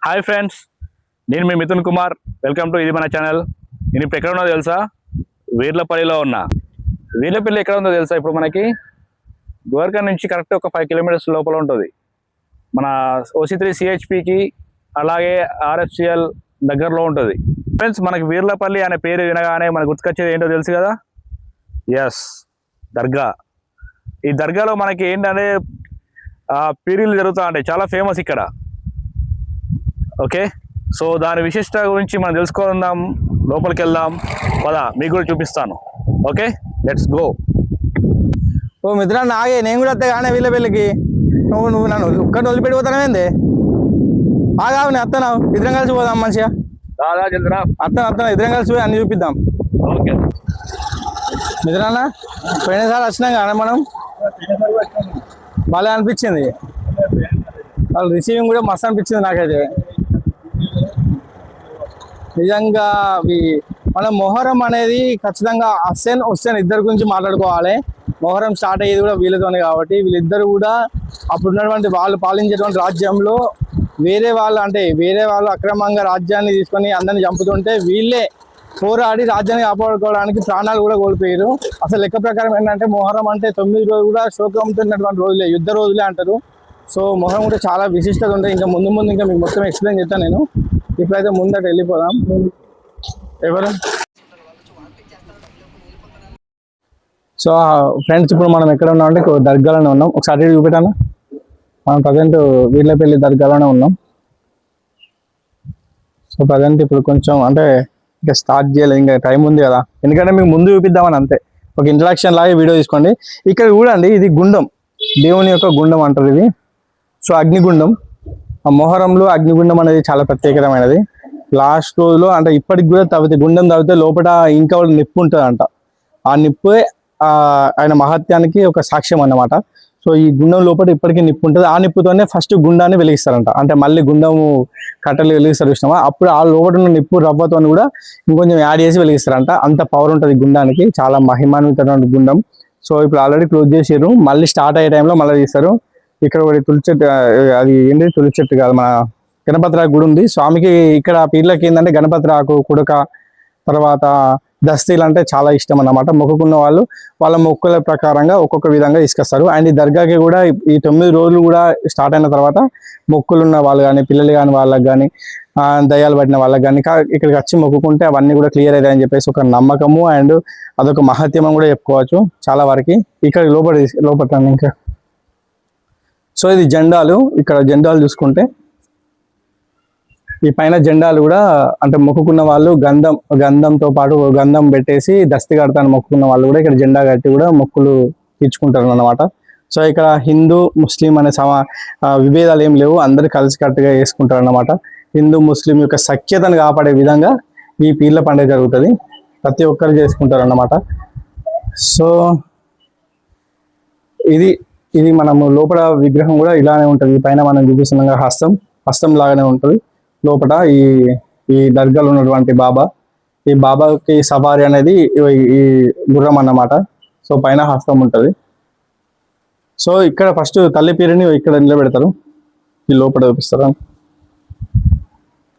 Hi friends, నేను మీ Mithun Kumar. Welcome to ఇది మన ఛానల్. నేను ఇప్పుడు ఎక్కడ ఉన్నా తెలుసా? వీర్లపల్లిలో ఉన్నా. వీర్లపల్లి ఎక్కడ ఉందో తెలుసా? ఇప్పుడు మనకి గోవర్కా నుంచి కరెక్ట్ ఒక 5 కిలోమీటర్స్ లోపల ఉంటుంది. మన OC3 CHPకి అలాగే RFCL దగ్గరలో ఉంటుంది. ఫ్రెండ్స్, మనకి వీర్లపల్లి అనే పేరు వినగానే మనకు గుర్తుకొచ్చేది ఏంటో తెలుసు కదా? ఎస్, దర్గా. ఈ దర్గాలో మనకి ఏంటంటే పీరీలు జరుగుతూ ఉంటాయి, చాలా ఫేమస్ ఇక్కడ. ఓకే, సో దాని విశిష్ట గురించి మనం తెలుసుకుందాం. లోపలికి వెళ్దాం పదా, మీకు కూడా చూపిస్తాను. Okay, let's go. ఓ మిత్ర, నాగే నేను కూడా వస్తే కానీ వీళ్ళ నువ్వు నన్ను ఒక్కటి వదిలిపెట్టిపోతానేంది? ఆగావు, నేను వస్తున్నావు, ఇద్దరం కలిసి పోదాం మంచిగా. అత్తనా ఇద్దరం కలిసి పోయి అన్ని చూపిద్దాం. ఓకే మిత్రాన్న, పోయినసారి వచ్చినాం కానీ మనం భలే అనిపించింది. వాళ్ళు రిసీవింగ్ కూడా మస్తు అనిపించింది నాకైతే. నిజంగా మన మొహరం అనేది ఖచ్చితంగా హుస్సేన్ ఇద్దరి గురించి మాట్లాడుకోవాలి. మొహరం స్టార్ట్ అయ్యేది కూడా వీళ్ళతోనే కాబట్టి వీళ్ళిద్దరు కూడా అప్పుడు ఉన్నటువంటి వాళ్ళు పాలించేటువంటి రాజ్యంలో వేరే వాళ్ళు అక్రమంగా రాజ్యాన్ని తీసుకొని అందరిని చంపుతుంటే వీళ్ళే పోరాడి రాజ్యాన్ని కాపాడుకోవడానికి ప్రాణాలు కూడా కోల్పోయారు. అసలు లెక్క ప్రకారం ఏంటంటే మొహరం అంటే 9 రోజులు కూడా శోకంతో ఉన్నటువంటి రోజులే, యుద్ధ రోజులే అంటారు. సో మొహరం కూడా చాలా విశిష్టత ఉంటుంది. ఇంకా ముందు ఇంకా మీకు మొత్తం ఎక్స్ప్లెయిన్ చేస్తాను నేను. ఇప్పుడైతే ముందట వెళ్ళిపోదాం. ఎవరు? సో ఫ్రెండ్స్, ఇప్పుడు మనం ఎక్కడ ఉన్నాం అంటే దర్గాలోనే ఉన్నాం. ఒకసారి చూపెట్టాను. మనం ప్రజెంట్ వీర్లపల్లి దర్గాలోనే ఉన్నాం. సో ప్రజెంట్ ఇప్పుడు కొంచెం అంటే ఇంకా స్టార్ట్ చేయలేదు, ఇంకా టైం ఉంది కదా, ఎందుకంటే మీకు ముందు చూపిద్దామని అంతే. ఒక ఇంట్రడక్షన్ లాగా వీడియో తీసుకోండి. ఇక్కడ చూడండి, ఇది గుండం, దేవుని యొక్క గుండం అంటారు ఇది. సో అగ్నిగుండం, ఆ మొహరంలో అగ్నిగుండం అనేది చాలా ప్రత్యేకమైనది. లాస్ట్ రోజులో అంటే ఇప్పటికి కూడా గుండం తవ్వితే లోపల ఇంకా నిప్పు ఉంటుందంట. ఆ నిప్పే ఆయన మహత్యానికి ఒక సాక్ష్యం అన్నమాట. సో ఈ గుండం లోపల ఇప్పటికీ నిప్పు ఉంటుంది. ఆ నిప్పుతోనే ఫస్ట్ గుండాన్ని వెలిగిస్తారంట. అంటే మళ్ళీ గుండము కట్టెలు వెలిగిస్తారు చూసినామా, అప్పుడు ఆ లోపల ఉన్న నిప్పు రవ్వతో కూడా ఇంకొంచెం యాడ్ చేసి వెలిగిస్తారంట. అంత పవర్ ఉంటుంది గుండానికి, చాలా మహిమాన్వితమైన గుండం. సో ఇప్పుడు ఆల్రెడీ క్లోజ్ చేసారు, మళ్ళీ స్టార్ట్ అయ్యే టైంలో మళ్ళీ తీస్తారు. ఇక్కడ ఒకటి తులసి చెట్టు, అది ఏంటి తులసి చెట్టు కాదు, మన గణపతిరాకు గుడి ఉంది స్వామికి. ఇక్కడ పీర్లకి ఏంటంటే గణపతిరాకు, కుడక, తర్వాత దస్తీలు అంటే చాలా ఇష్టం అన్నమాట. మొక్కుకున్న వాళ్ళు వాళ్ళ మొక్కుల ప్రకారంగా ఒక్కొక్క విధంగా తీసుకొస్తారు. అండ్ ఈ దర్గాకి కూడా ఈ 9 రోజులు కూడా స్టార్ట్ అయిన తర్వాత మొక్కులు ఉన్న వాళ్ళు కానీ, పిల్లలు కాని వాళ్ళకి కానీ, దయ్యాలు పట్టిన వాళ్ళకి కానీ ఇక్కడికి వచ్చి మొక్కుకుంటే అవన్నీ కూడా క్లియర్ అవుతాయని చెప్పేసి ఒక నమ్మకము అండ్ అదొక మహత్యమం కూడా చెప్పుకోవచ్చు చాలా వరకు. ఇక్కడ లోపల ఇంకా సో ఇది జెండాలు. ఇక్కడ జెండాలు చూసుకుంటే ఈ పైన జెండాలు కూడా అంటే మొక్కుకున్న వాళ్ళు గంధంతో పాటు గంధం పెట్టేసి దస్తి కడతాను మొక్కుకున్న వాళ్ళు కూడా ఇక్కడ జెండా కట్టి కూడా మొక్కులు తీర్చుకుంటారు అన్నమాట. సో ఇక్కడ హిందూ ముస్లిం అనే విభేదాలు ఏం లేవు, అందరు కలిసికట్టుగా వేసుకుంటారు అన్నమాట. హిందూ ముస్లిం యొక్క సఖ్యతను కాపాడే విధంగా ఈ పీర్ల పండుగ జరుగుతుంది, ప్రతి ఒక్కరు చేసుకుంటారు అన్నమాట. సో ఇది మనము లోపల విగ్రహం కూడా ఇలానే ఉంటుంది. పైన మనం చూపిస్తున్న హస్తం లాగానే ఉంటుంది. లోపల ఈ దర్గాలో ఉన్నటువంటి ఈ బాబాకి సవారి అనేది ఈ గుర్రం అన్నమాట. సో పైన హస్తం ఉంటుంది. సో ఇక్కడ ఫస్ట్ తల్లి పీరిని ఇక్కడ నిలబెడతారు, ఈ లోపల చూపిస్తారు.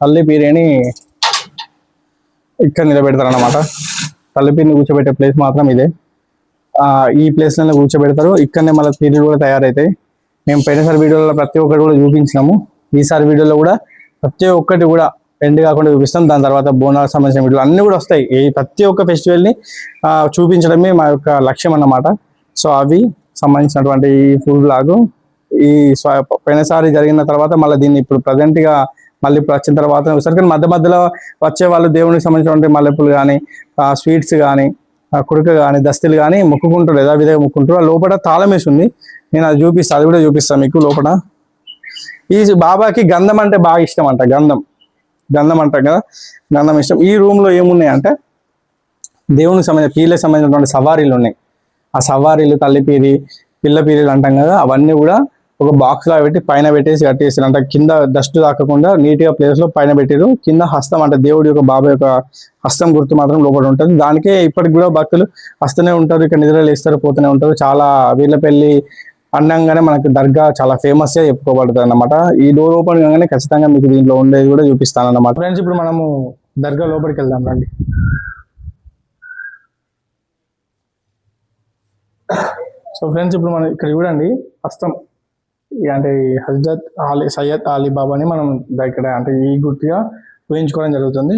తల్లి పీరిని ఇక్కడ నిలబెడతారు అన్నమాట. తల్లి పీరిని కూర్చోబెట్టే ప్లేస్ మాత్రం ఇదే. ఈ ప్లేస్లోనే కూర్చోబెడతారు. ఇక్కడనే మళ్ళీ పీరీలు కూడా తయారవుతాయి. మేము పోయినసారి వీడియోలో ప్రతి ఒక్కటి కూడా చూపించినాము. ఈసారి వీడియోలో కూడా ప్రతి ఒక్కటి కూడా ఎండ్ కాకుండా చూపిస్తాం. దాని తర్వాత బోనాలకు సంబంధించిన వీడియోలు అన్నీ కూడా వస్తాయి. ఈ ప్రతి ఒక్క ఫెస్టివల్ని చూపించడమే మా యొక్క లక్ష్యం అన్నమాట. సో అవి సంబంధించినటువంటి ఈ ఫుడ్ లాగు పోయినసారి జరిగిన తర్వాత మళ్ళీ దీన్ని ఇప్పుడు ప్రజెంట్గా మళ్ళీ ఇప్పుడు వచ్చిన తర్వాత కానీ మధ్యలో వచ్చే వాళ్ళు దేవునికి సంబంధించినటువంటి మల్లెపూలు కానీ, స్వీట్స్ కానీ, కుడుక కానీ, దస్తీలు కానీ మొక్కుకుంటారు, యథావిధిగా మొక్కుంటారు. లోపల తాళం వేసి ఉంది, నేను అది చూపిస్తాను, అది కూడా చూపిస్తాను మీకు. లోపల ఈ బాబాకి గంధం అంటే బాగా ఇష్టం అంట. గంధం అంటాం కదా, గంధం ఇష్టం. ఈ రూమ్లో ఏమున్నాయి అంటే దేవునికి సంబంధించిన పీర్లకు సంబంధించినటువంటి సవారీలు ఉన్నాయి. ఆ సవారీలు, తల్లిపీరి, పిల్ల పీరీలు అంటాం కదా, అవన్నీ కూడా ఒక బాక్స్ లా పెట్టి పైన పెట్టేసి కట్టేసారు. అంటే కింద డస్ట్ తాకకుండా నీట్గా ప్లేస్లో పైన పెట్టారు. కింద హస్తం అంటే దేవుడి యొక్క బాబా యొక్క హస్తం గుర్తు మాత్రం లోపల ఉంటుంది. దానికే ఇప్పటికి కూడా భక్తులు వస్తూనే ఉంటారు, ఇక్కడ నిద్రలు వేస్తారు, పోతూనే ఉంటారు. చాలా వీర్లపల్లి అన్నంగానే మనకి దర్గా చాలా ఫేమస్ గా చెప్పుకోబడుతుంది అన్నమాట. ఈ డోర్ ఓపెన్ కాగానే ఖచ్చితంగా మీకు దీంట్లో ఉండేది కూడా చూపిస్తాను అన్నమాట. ఫ్రెండ్స్ ఇప్పుడు మనము దర్గా లోపలికి వెళ్దాం రండి. సో ఫ్రెండ్స్ ఇప్పుడు మనం ఇక్కడ చూడండి హస్తం అంటే హజరత్ అలీ సయ్యద్ అలీ బాబాని మనం ఇక్కడ అంటే ఈ గుర్తుగా ఊహించుకోవడం జరుగుతుంది.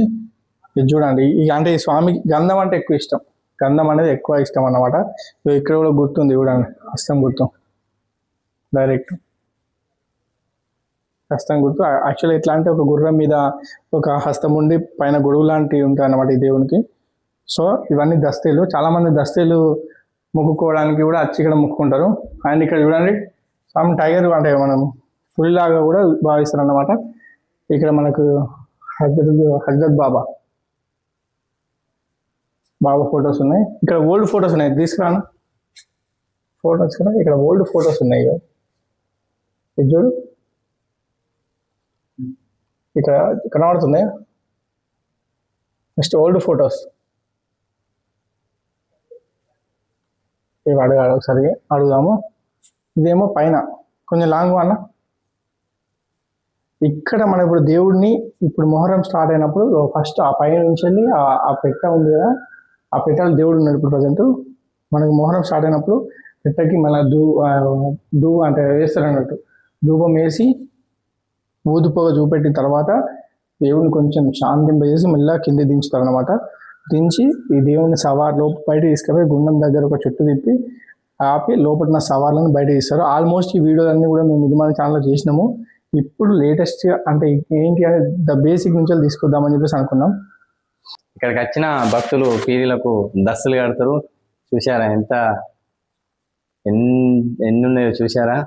ఇది చూడండి అంటే ఈ స్వామికి గంధం అంటే ఎక్కువ ఇష్టం, గంధం అనేది ఎక్కువ ఇష్టం అన్నమాట. ఇక్కడ కూడా గుర్తుంది చూడండి, హస్తం గుర్తు డైరెక్ట్ హస్తం గుర్తు. యాక్చువల్లీ ఎట్లా అంటే ఒక గుర్రం మీద ఒక హస్తం ఉండి పైన గొడుగు లాంటివి ఉంటాయి అన్నమాట ఈ దేవునికి. సో ఇవన్నీ దస్తీలు, చాలా మంది దస్తీలు మొక్కుకోవడానికి కూడా వచ్చి ఇక్కడ మొక్కుకుంటారు. అండ్ ఇక్కడ చూడండి స్వామి టైగర్ అంటే మనం పులిలాగా కూడా భావిస్తారు అన్నమాట. ఇక్కడ మనకు హజరత్ బాబా ఫొటోస్ ఉన్నాయి. ఇక్కడ ఓల్డ్ ఫొటోస్ ఉన్నాయి, తీసుకురాను ఫొటోస్ కూడా. ఇక్కడ ఓల్డ్ ఫొటోస్ ఉన్నాయి, ఇది చూడు ఇక్కడ కనబడుతుంది. నెక్స్ట్ ఓల్డ్ ఫొటోస్ ఇవి అడగాలి, ఒకసారి అడుగుదాము. ఇదేమో పైన కొంచెం లాంగ్ అన్న. ఇక్కడ మనం ఇప్పుడు దేవుడిని ఇప్పుడు మొహరం స్టార్ట్ అయినప్పుడు ఫస్ట్ ఆ పైన నుంచి వెళ్ళి ఆ పెట్ట ఉంది కదా, ఆ పెట్టాలి దేవుడు ఉన్నాడు. ఇప్పుడు ప్రజెంట్ మనకి మొహరం స్టార్ట్ అయినప్పుడు పెట్టకి మళ్ళీ దూ అంటే వేస్తారు అన్నట్టు. ధూపం వేసి ఊదుపోగ చూపెట్టిన తర్వాత దేవుడిని కొంచెం శాంతింపజేసి మళ్ళీ కింద దించుతారు అనమాట. దించి ఈ దేవుని సవార్ బయట తీసుకుపోయి గుండం దగ్గర ఒక చుట్టూ తిప్పి ఆపి లోపల సవార్లను బయట తీస్తారు. ఆల్మోస్ట్ ఈ వీడియోలన్నీ కూడా మేము ఇది మన ఛానల్లో చేసినాము. ఇప్పుడు లేటెస్ట్ అంటే ఏంటి అనేది ద బేసిక్ నుంచి తీసుకొద్దామని చెప్పేసి అనుకున్నాం. ఇక్కడికి వచ్చిన భక్తులు పీరీలకు దస్తులు కడతారు. చూసారా ఎన్ని ఉన్నాయో చూసారా.